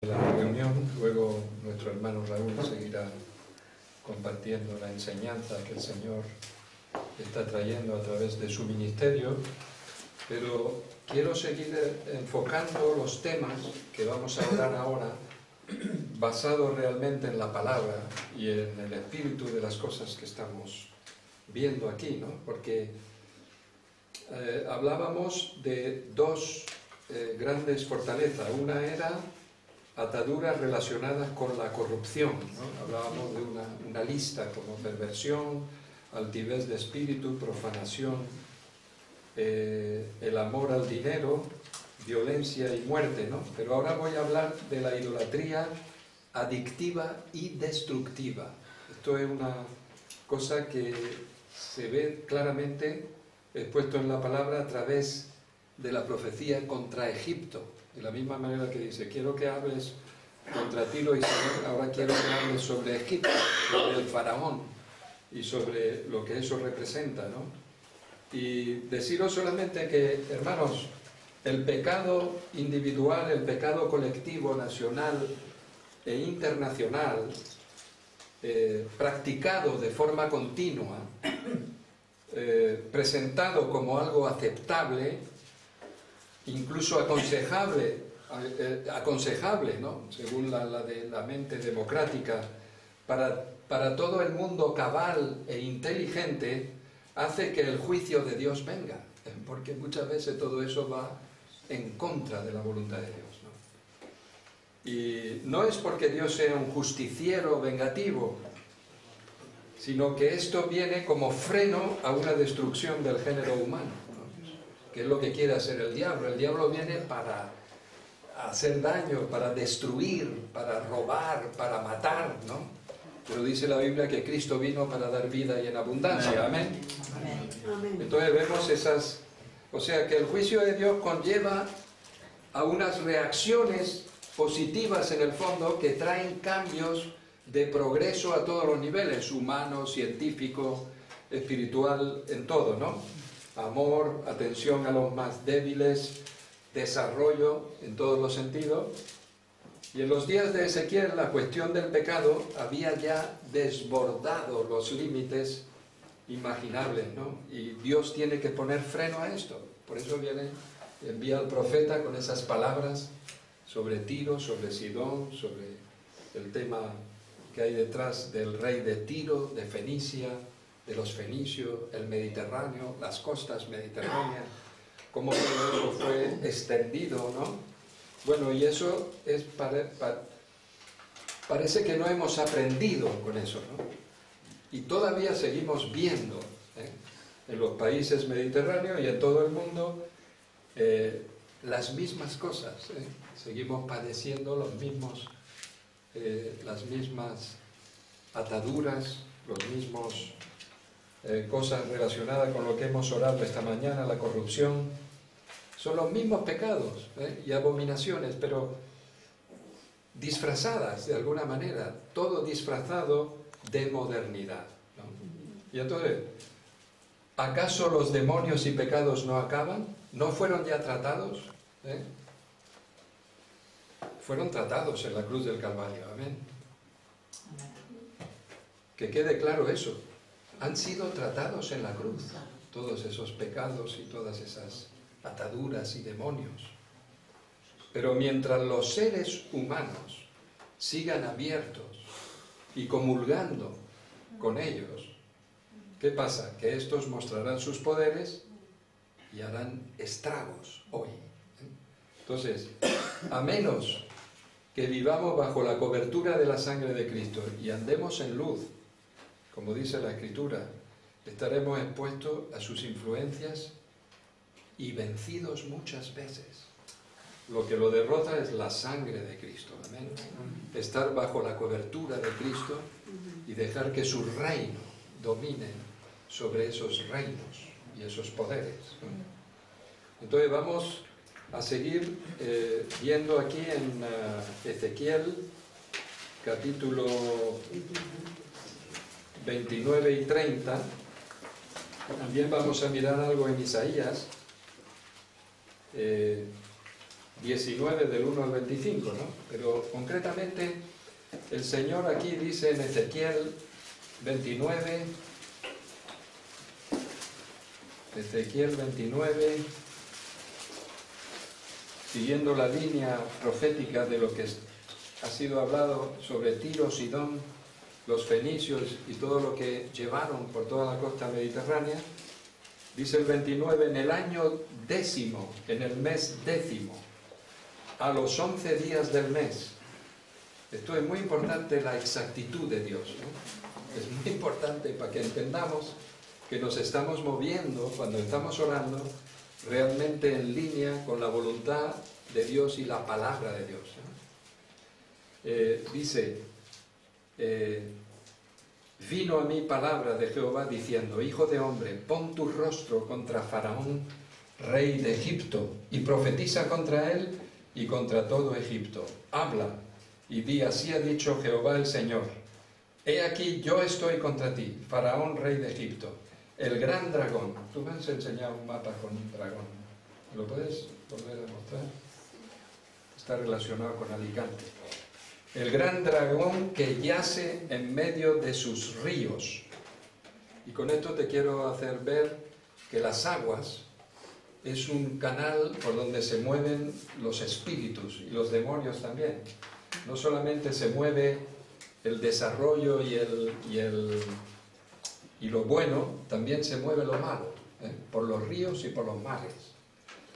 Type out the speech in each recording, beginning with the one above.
La reunión, luego nuestro hermano Raúl seguirá compartiendo la enseñanza que el Señor está trayendo a través de su ministerio, pero quiero seguir enfocando los temas que vamos a hablar ahora, basados realmente en la palabra y en el espíritu de las cosas que estamos viendo aquí, ¿no? Porque hablábamos de dos grandes fortalezas. Una era ataduras relacionadas con la corrupción, ¿no? Hablábamos de una lista como perversión, altivez de espíritu, profanación, el amor al dinero, violencia y muerte, ¿no? Pero ahora voy a hablar de la idolatría adictiva y destructiva. Esto es una cosa que se ve claramente expuesto en la palabra a través de la profecía contra Egipto. De la misma manera que dice, quiero que hables contra Tiro y Sidón, ahora quiero que hables sobre Egipto, sobre el faraón y sobre lo que eso representa, ¿no? Y deciros solamente que, hermanos, el pecado individual, el pecado colectivo, nacional e internacional, practicado de forma continua, presentado como algo aceptable, incluso aconsejable, ¿no? Según la mente democrática, para todo el mundo cabal e inteligente, hace que el juicio de Dios venga, porque muchas veces todo eso va en contra de la voluntad de Dios, ¿no? Y no es porque Dios sea un justiciero vengativo, sino que esto viene como freno a una destrucción del género humano, ¿no? Que es lo que quiere hacer el diablo. El diablo viene para hacer daño, para destruir, para robar, para matar, ¿no? Pero dice la Biblia que Cristo vino para dar vida y en abundancia. Amén. Amén. Entonces vemos esas... O sea que el juicio de Dios conlleva a unas reacciones positivas en el fondo que traen cambios de progreso a todos los niveles, humano, científico, espiritual, en todo, ¿no? Amor, atención a los más débiles, desarrollo en todos los sentidos. Y en los días de Ezequiel la cuestión del pecado había ya desbordado los límites imaginables, ¿no? Y Dios tiene que poner freno a esto. Por eso envía al profeta con esas palabras sobre Tiro, sobre Sidón, sobre el tema que hay detrás del rey de Tiro, de Fenicia, de los fenicios, el Mediterráneo, las costas mediterráneas, cómo todo eso fue extendido, ¿no? Bueno, y eso es parece que no hemos aprendido con eso, ¿no? Y todavía seguimos viendo, en los países mediterráneos y en todo el mundo, las mismas cosas, seguimos padeciendo las mismas ataduras, los mismos cosas relacionadas con lo que hemos orado esta mañana, la corrupción. Son los mismos pecados y abominaciones, pero disfrazadas de alguna manera, todo disfrazado de modernidad, ¿no? Y entonces, ¿acaso los demonios y pecados no acaban? ¿No fueron ya tratados? Fueron tratados en la cruz del Calvario, amén. Que quede claro eso, han sido tratados en la cruz, todos esos pecados y todas esas ataduras y demonios. Pero mientras los seres humanos sigan abiertos y comulgando con ellos, ¿qué pasa? Que estos mostrarán sus poderes y harán estragos hoy. Entonces, a menos que vivamos bajo la cobertura de la sangre de Cristo y andemos en luz, como dice la Escritura, estaremos expuestos a sus influencias y vencidos muchas veces. Lo que lo derrota es la sangre de Cristo, amén. Estar bajo la cobertura de Cristo y dejar que su reino domine sobre esos reinos y esos poderes. Entonces vamos a seguir viendo aquí en Ezequiel, capítulo 29 y 30. También vamos a mirar algo en Isaías. 19 del 1 al 25, ¿no? Pero concretamente el Señor aquí dice en Ezequiel 29, siguiendo la línea profética de lo que ha sido hablado sobre Tiro, Sidón, los fenicios y todo lo que llevaron por toda la costa mediterránea, dice el 29, en el año 10, en el mes 10, a los 11 días del mes. Esto es muy importante, la exactitud de Dios, ¿no? Es muy importante para que entendamos que nos estamos moviendo cuando estamos orando realmente en línea con la voluntad de Dios y la palabra de Dios, ¿no? Dice, vino a mí palabra de Jehová diciendo, hijo de hombre, pon tu rostro contra Faraón, rey de Egipto, y profetiza contra él y contra todo Egipto. Habla y di, así ha dicho Jehová el Señor, he aquí yo estoy contra ti, Faraón, rey de Egipto, el gran dragón. Tú me has enseñado un mapa con un dragón, ¿lo puedes volver a mostrar? Está relacionado con Alicante. El gran dragón que yace en medio de sus ríos. Y con esto te quiero hacer ver que las aguas es un canal por donde se mueven los espíritus y los demonios también. No solamente se mueve el desarrollo y lo bueno, también se mueve lo malo, por los ríos y por los mares.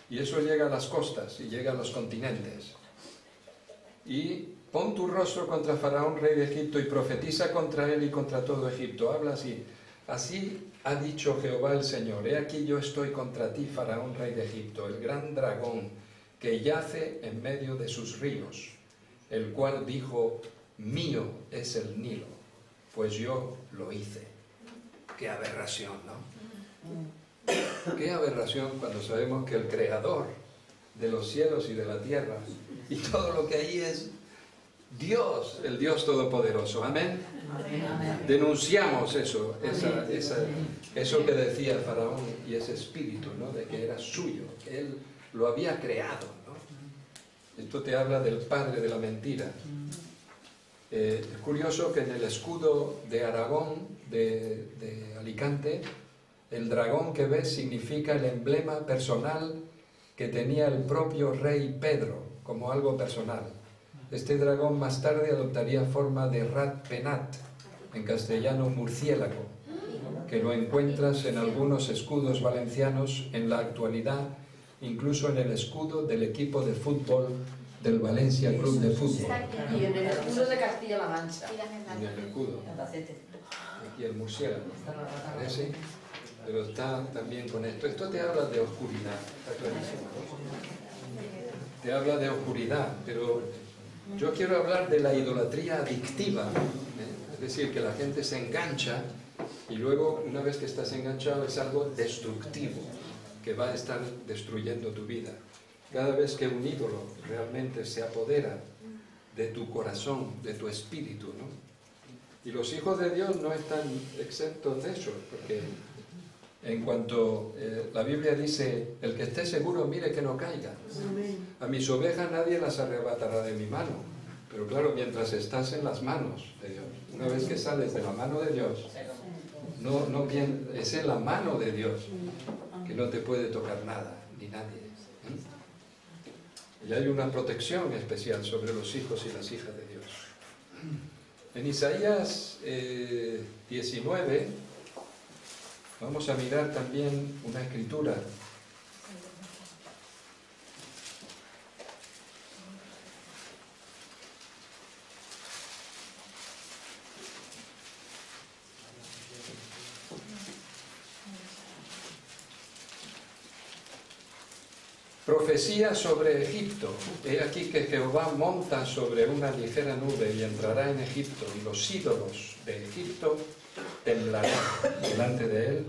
Y eso llega a las costas y llega a los continentes. Y pon tu rostro contra Faraón, rey de Egipto, y profetiza contra él y contra todo Egipto. Habla así. Así ha dicho Jehová el Señor, he aquí yo estoy contra ti, Faraón, rey de Egipto, el gran dragón que yace en medio de sus ríos, el cual dijo, mío es el Nilo, pues yo lo hice. Qué aberración, ¿no? Qué aberración cuando sabemos que el creador de los cielos y de la tierra y todo lo que ahí es Dios, el Dios Todopoderoso. Amén. Denunciamos eso, eso que decía el Faraón y ese espíritu, ¿no? De que era suyo, que él lo había creado, ¿no? Esto te habla del padre de la mentira. Es curioso que en el escudo de Aragón, de Alicante, el dragón que ves significa el emblema personal que tenía el propio rey Pedro, como algo personal. Este dragón más tarde adoptaría forma de Rat Penat, en castellano murciélago, que lo encuentras en algunos escudos valencianos en la actualidad, incluso en el escudo del equipo de fútbol del Valencia Club de Fútbol. Y en el escudo de Castilla-La Mancha. En el escudo. Aquí el murciélago. ¿Parece? Pero está también con esto. Esto te habla de oscuridad. Está clarísimo, ¿no? Te habla de oscuridad, pero yo quiero hablar de la idolatría adictiva. Es decir, que la gente se engancha y luego, una vez que estás enganchado, es algo destructivo que va a estar destruyendo tu vida. Cada vez que un ídolo realmente se apodera de tu corazón, de tu espíritu, ¿no? Y los hijos de Dios no están exentos de eso, porque en cuanto la Biblia dice, el que esté seguro mire que no caiga. A mis ovejas nadie las arrebatará de mi mano. Pero claro, mientras estás en las manos de Dios, una vez que sales de la mano de Dios, es en la mano de Dios que no te puede tocar nada, ni nadie. Y hay una protección especial sobre los hijos y las hijas de Dios. En Isaías 19 vamos a mirar también una escritura. Profecía sobre Egipto. He aquí que Jehová monta sobre una ligera nube y entrará en Egipto, y los ídolos de Egipto temblarán delante de él,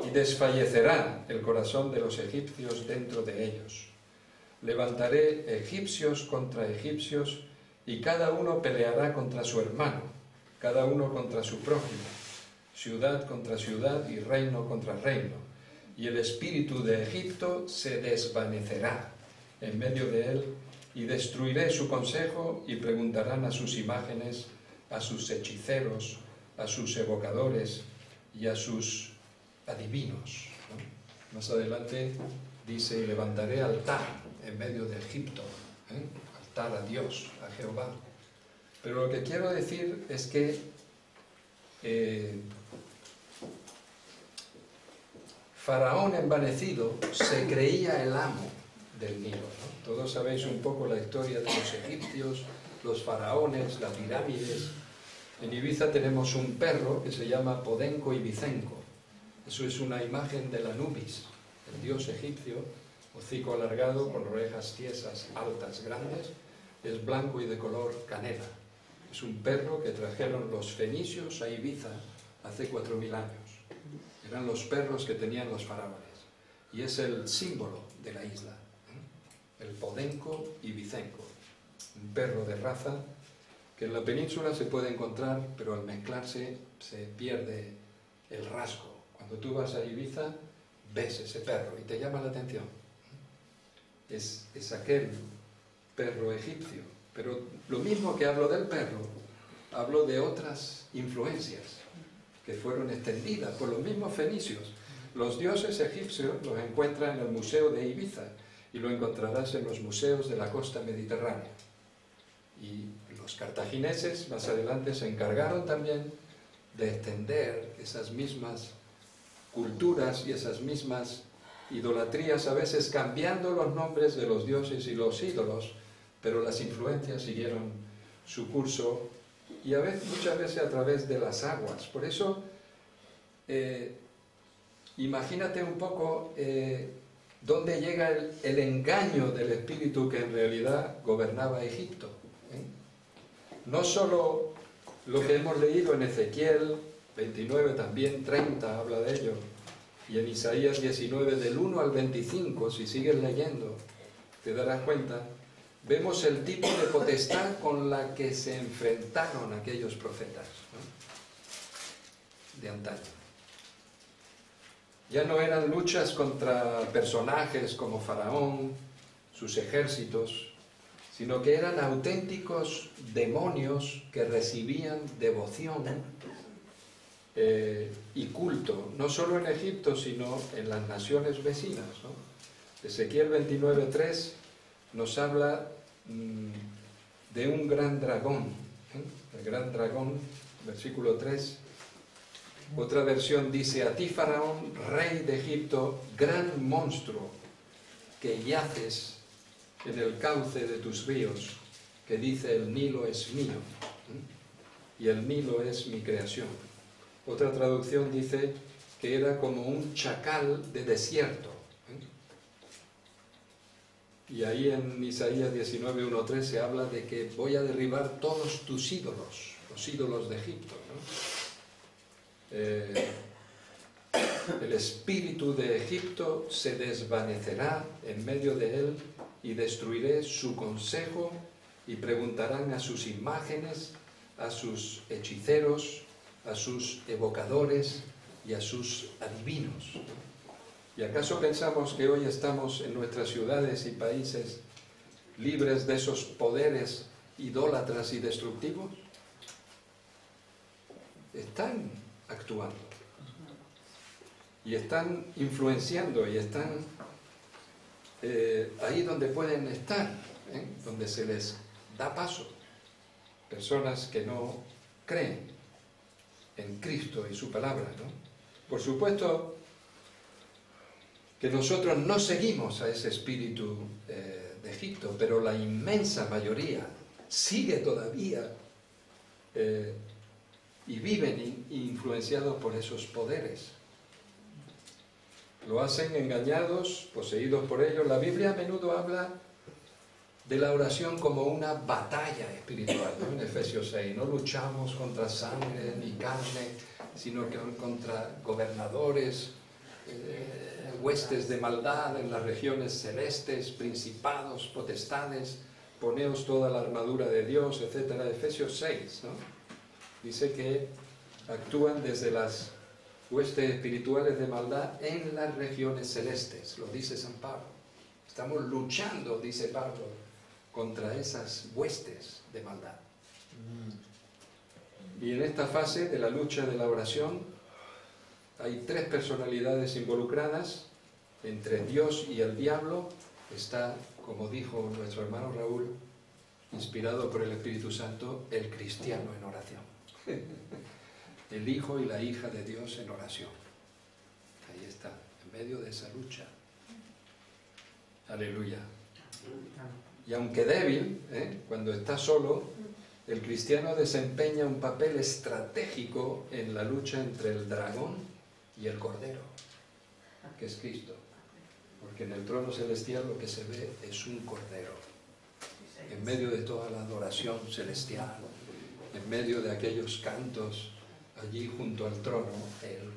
y desfallecerá el corazón de los egipcios dentro de ellos. Levantaré egipcios contra egipcios, y cada uno peleará contra su hermano, cada uno contra su prójimo, ciudad contra ciudad y reino contra reino. Y el espíritu de Egipto se desvanecerá, en medio de él, y destruiré su consejo, y preguntarán a sus imágenes, a sus hechiceros, a sus evocadores y a sus adivinos, ¿no? Más adelante dice, y levantaré altar en medio de Egipto, altar a Dios, a Jehová. Pero lo que quiero decir es que Faraón envanecido se creía el amo del Nilo, ¿no? Todos sabéis un poco la historia de los egipcios, los faraones, las pirámides. En Ibiza tenemos un perro que se llama Podenco Ibicenco. Eso es una imagen del Anubis, el dios egipcio, hocico alargado, con orejas tiesas, altas, grandes, es blanco y de color canela. Es un perro que trajeron los fenicios a Ibiza hace 4000 años. Eran los perros que tenían los faraones. Y es el símbolo de la isla, el Podenco Ibicenco. Un perro de raza que en la península se puede encontrar, pero al mezclarse se pierde el rasgo. Cuando tú vas a Ibiza, ves ese perro y te llama la atención. Es aquel perro egipcio. Pero lo mismo que hablo del perro, hablo de otras influencias que fueron extendidas por los mismos fenicios. Los dioses egipcios los encuentran en el Museo de Ibiza y lo encontrarás en los museos de la costa mediterránea. Y los cartagineses más adelante se encargaron también de extender esas mismas culturas y esas mismas idolatrías, a veces cambiando los nombres de los dioses y los ídolos, pero las influencias siguieron su curso y muchas veces a través de las aguas. Por eso, imagínate un poco dónde llega el engaño del espíritu que en realidad gobernaba Egipto. No solo lo que hemos leído en Ezequiel 29, también 30 habla de ello, y en Isaías 19 del 1 al 25, si sigues leyendo, te darás cuenta. Vemos el tipo de potestad con la que se enfrentaron aquellos profetas, ¿no? De antaño. Ya no eran luchas contra personajes como Faraón, sus ejércitos, sino que eran auténticos demonios que recibían devoción y culto, no solo en Egipto, sino en las naciones vecinas, ¿no? Ezequiel 29:3 nos habla de un gran dragón, el gran dragón, versículo 3. Otra versión dice, a ti Faraón, rey de Egipto, gran monstruo, que yaces en el cauce de tus ríos, que dice el Nilo es mío, y el Nilo es mi creación. Otra traducción dice que era como un chacal de desierto. Y ahí en Isaías 19:1-3 se habla de que voy a derribar todos tus ídolos, los ídolos de Egipto, ¿no? El espíritu de Egipto se desvanecerá en medio de él y destruiré su consejo y preguntarán a sus imágenes, a sus hechiceros, a sus evocadores y a sus adivinos, ¿no? ¿Y acaso pensamos que hoy estamos en nuestras ciudades y países libres de esos poderes idólatras y destructivos? Están actuando y están influenciando y están ahí donde pueden estar, donde se les da paso. Personas que no creen en Cristo y su palabra, ¿no? Por supuesto que nosotros no seguimos a ese espíritu de Egipto, pero la inmensa mayoría sigue todavía y viven influenciados por esos poderes. Lo hacen engañados, poseídos por ellos. La Biblia a menudo habla de la oración como una batalla espiritual, ¿no? En Efesios 6, no luchamos contra sangre ni carne, sino que contra gobernadores, huestes de maldad en las regiones celestes, principados, potestades, poneos toda la armadura de Dios, etc. Efesios 6, ¿no? Dice que actúan desde las huestes espirituales de maldad en las regiones celestes, lo dice San Pablo. Estamos luchando, dice Pablo, contra esas huestes de maldad. Y en esta fase de la lucha de la oración hay tres personalidades involucradas. Entre Dios y el diablo está, como dijo nuestro hermano Raúl, inspirado por el Espíritu Santo, el cristiano en oración. El hijo y la hija de Dios en oración. Ahí está, en medio de esa lucha. Aleluya. Y aunque débil, cuando está solo, el cristiano desempeña un papel estratégico en la lucha entre el dragón y el cordero, que es Cristo. Porque en el trono celestial lo que se ve es un cordero. En medio de toda la adoración celestial, en medio de aquellos cantos, allí junto al trono, el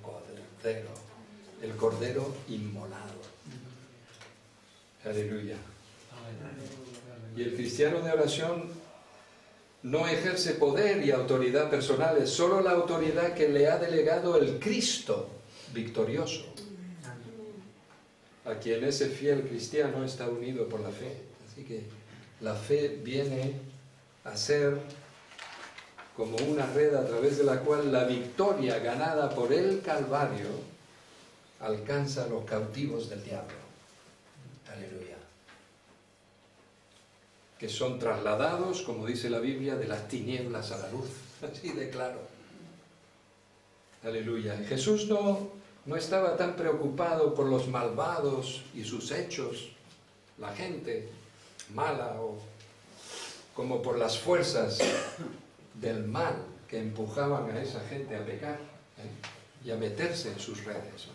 cordero inmolado. Aleluya. Y el cristiano de oración no ejerce poder y autoridad personales, solo la autoridad que le ha delegado el Cristo victorioso, a quien ese fiel cristiano está unido por la fe. Así que la fe viene a ser como una red a través de la cual la victoria ganada por el Calvario alcanza a los cautivos del diablo. Aleluya. Que son trasladados, como dice la Biblia, de las tinieblas a la luz. Así de claro. Aleluya. Jesús no estaba tan preocupado por los malvados y sus hechos, la gente mala, como por las fuerzas del mal que empujaban a esa gente a pecar y a meterse en sus redes.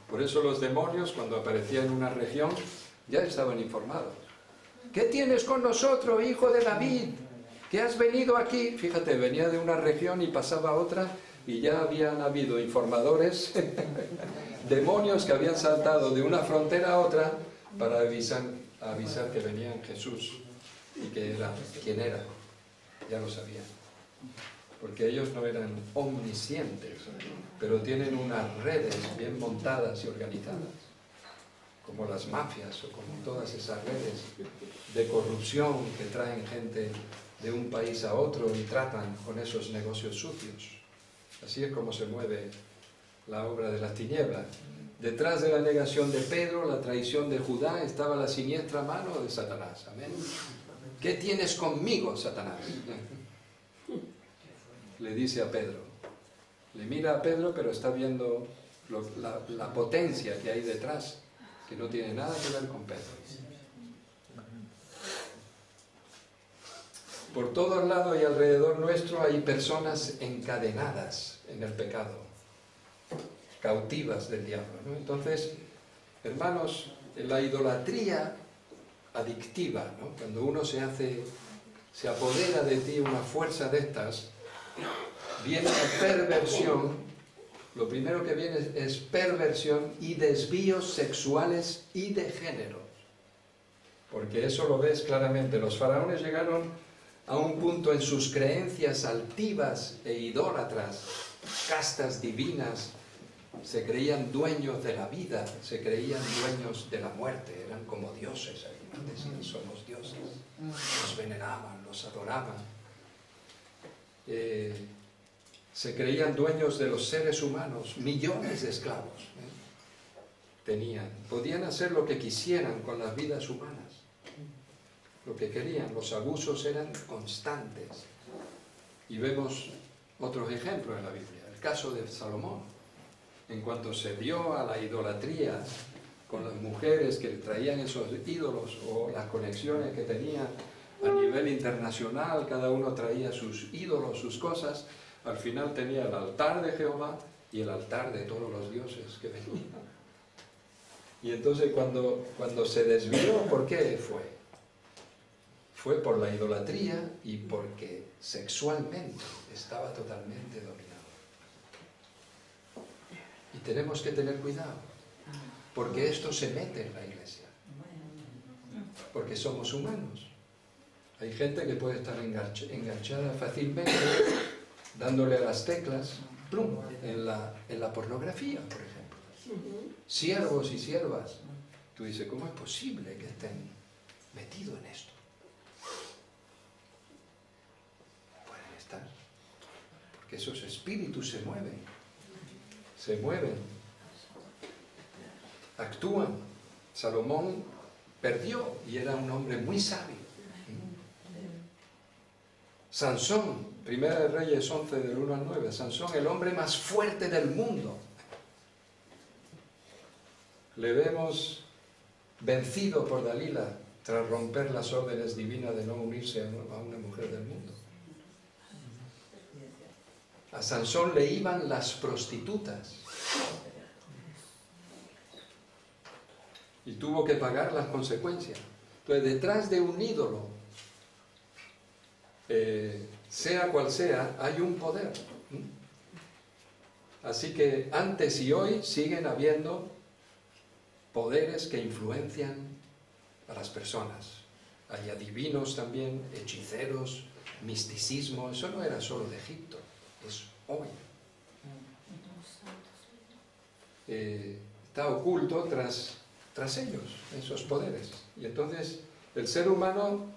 Por eso los demonios, cuando aparecían en una región, ya estaban informados. ¿Qué tienes con nosotros, hijo de David? ¿Que has venido aquí? Fíjate, venía de una región y pasaba a otra, y ya habían habido informadores, demonios que habían saltado de una frontera a otra para avisar que venía Jesús y que era quien era. Ya lo sabían. Porque ellos no eran omniscientes, pero tienen unas redes bien montadas y organizadas, como las mafias o como todas esas redes de corrupción que traen gente de un país a otro y tratan con esos negocios sucios. Así es como se mueve la obra de las tinieblas. Detrás de la negación de Pedro, la traición de Judá, estaba la siniestra mano de Satanás. Amén. ¿Qué tienes conmigo, Satanás? Le dice a Pedro. Le mira a Pedro, pero está viendo la potencia que hay detrás, que no tiene nada que ver con Pedro. Por todos lados y alrededor nuestro hay personas encadenadas en el pecado, cautivas del diablo, ¿no? Entonces, hermanos, la idolatría adictiva, ¿no? Cuando uno se apodera de ti una fuerza de estas, viene la perversión. Lo primero que viene es perversión y desvíos sexuales y de género. Porque eso lo ves claramente. Los faraones llegaron a un punto en sus creencias altivas e idólatras, castas divinas, se creían dueños de la vida, se creían dueños de la muerte, eran como dioses, decían, somos dioses, los veneraban, los adoraban. Se creían dueños de los seres humanos, millones de esclavos tenían, podían hacer lo que quisieran con las vidas humanas, lo que querían, los abusos eran constantes. Y vemos otros ejemplos en la Biblia, el caso de Salomón, en cuanto se dio a la idolatría con las mujeres que traían esos ídolos o las conexiones que tenía a nivel internacional, cada uno traía sus ídolos, sus cosas. Al final tenía el altar de Jehová y el altar de todos los dioses que venían. Y entonces cuando se desvió, ¿por qué fue? Fue por la idolatría y porque sexualmente estaba totalmente dominado. Y tenemos que tener cuidado, porque esto se mete en la iglesia. Porque somos humanos. Hay gente que puede estar enganchada fácilmente, dándole a las teclas, plum, en la pornografía, por ejemplo. Siervos y siervas Tú dices, ¿cómo es posible que estén metidos en esto? Pueden estar, porque esos espíritus se mueven, actúan. Salomón perdió y era un hombre muy sabio. Sansón, Primera de Reyes 11, del 1 al 9, Sansón, el hombre más fuerte del mundo. Le vemos vencido por Dalila tras romper las órdenes divinas de no unirse a una mujer del mundo. A Sansón le iban las prostitutas y tuvo que pagar las consecuencias. Entonces, detrás de un ídolo, sea cual sea, hay un poder. Así que antes y hoy siguen habiendo poderes que influencian a las personas. Hay adivinos también, hechiceros, misticismo. Eso no era solo de Egipto, es hoy. Está oculto tras ellos, esos poderes. Y entonces el ser humano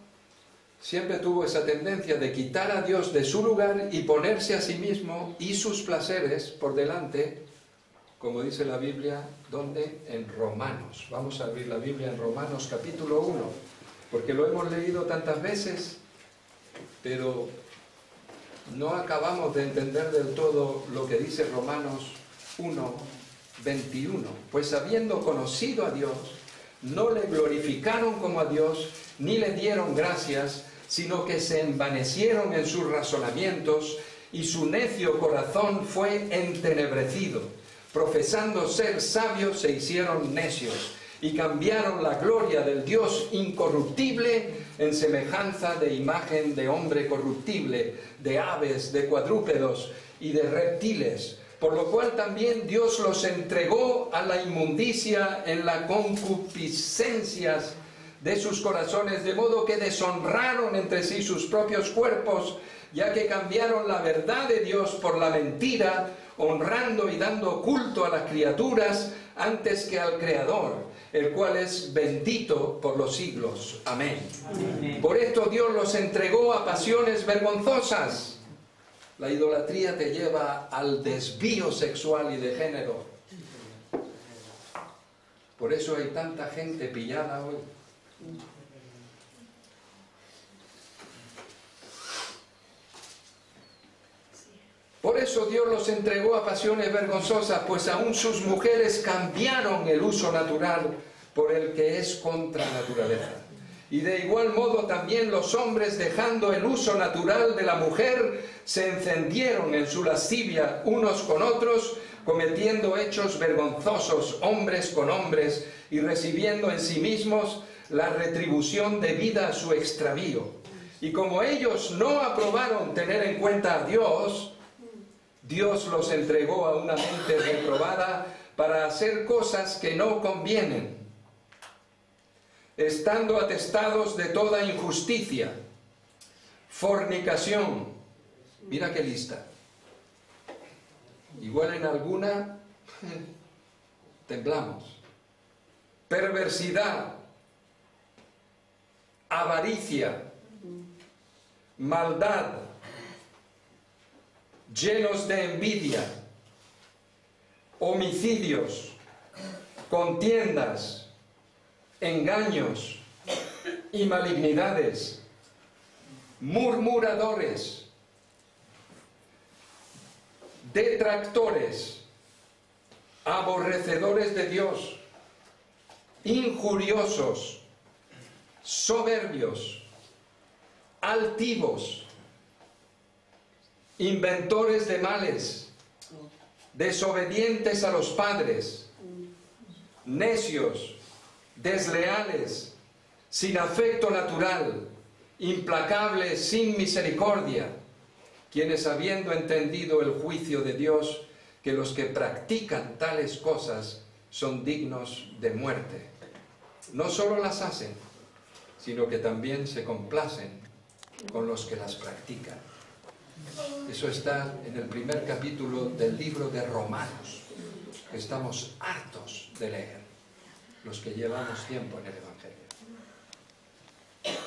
siempre tuvo esa tendencia de quitar a Dios de su lugar y ponerse a sí mismo y sus placeres por delante, como dice la Biblia, ¿dónde? En Romanos. Vamos a abrir la Biblia en Romanos capítulo 1, porque lo hemos leído tantas veces, pero no acabamos de entender del todo lo que dice Romanos 1, 21. Pues habiendo conocido a Dios, no le glorificaron como a Dios, ni le dieron gracias, sino que se envanecieron en sus razonamientos, y su necio corazón fue entenebrecido. Profesando ser sabios, se hicieron necios, y cambiaron la gloria del Dios incorruptible en semejanza de imagen de hombre corruptible, de aves, de cuadrúpedos y de reptiles. Por lo cual también Dios los entregó a la inmundicia en las concupiscencias de sus corazones, de modo que deshonraron entre sí sus propios cuerpos, ya que cambiaron la verdad de Dios por la mentira, honrando y dando culto a las criaturas antes que al Creador, el cual es bendito por los siglos. Amén. Amén. Por esto Dios los entregó a pasiones vergonzosas. La idolatría te lleva al desvío sexual y de género. Por eso hay tanta gente pillada hoy. Por eso Dios los entregó a pasiones vergonzosas, pues aún sus mujeres cambiaron el uso natural por el que es contra naturaleza. Y de igual modo también los hombres, dejando el uso natural de la mujer, se encendieron en su lascivia unos con otros, cometiendo hechos vergonzosos hombres con hombres y recibiendo en sí mismos la retribución debida a su extravío. Y como ellos no aprobaron tener en cuenta a Dios, Dios los entregó a una mente reprobada para hacer cosas que no convienen, estando atestados de toda injusticia, fornicación, mira qué lista, igual en alguna temblamos, perversidad, avaricia, maldad, llenos de envidia, homicidios, contiendas, engaños y malignidades, murmuradores, detractores, aborrecedores de Dios, injuriosos, soberbios, altivos, inventores de males, desobedientes a los padres, necios, desleales, sin afecto natural, implacables, sin misericordia, quienes habiendo entendido el juicio de Dios, que los que practican tales cosas son dignos de muerte, no solo las hacen, sino que también se complacen con los que las practican. Eso está en el primer capítulo del libro de Romanos, que estamos hartos de leer. los que llevamos tiempo en el Evangelio.